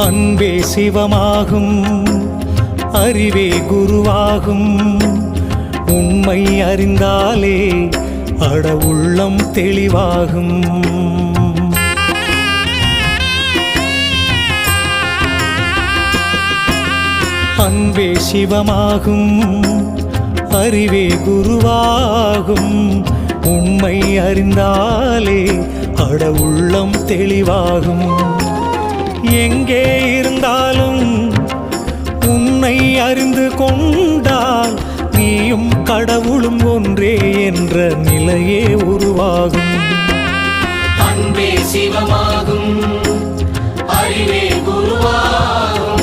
அன்பே சிவமாகும், அறிவே குருவாகும். உண்மை அறிந்தாலே அட உள்ளம் தெளிவாகும். அன்பே சிவமாகும், அறிவே குருவாகும். உண்மை அறிந்தாலே அட உள்ளம் தெளிவாகும். எங்கே இருந்தாலும் உன்னை அறிந்து கொண்டால் நீயும் கடவுளும் ஒன்றே என்ற நிலையே உருவாகும். அன்பே சிவமாகும், அறிவே குருவாகும்.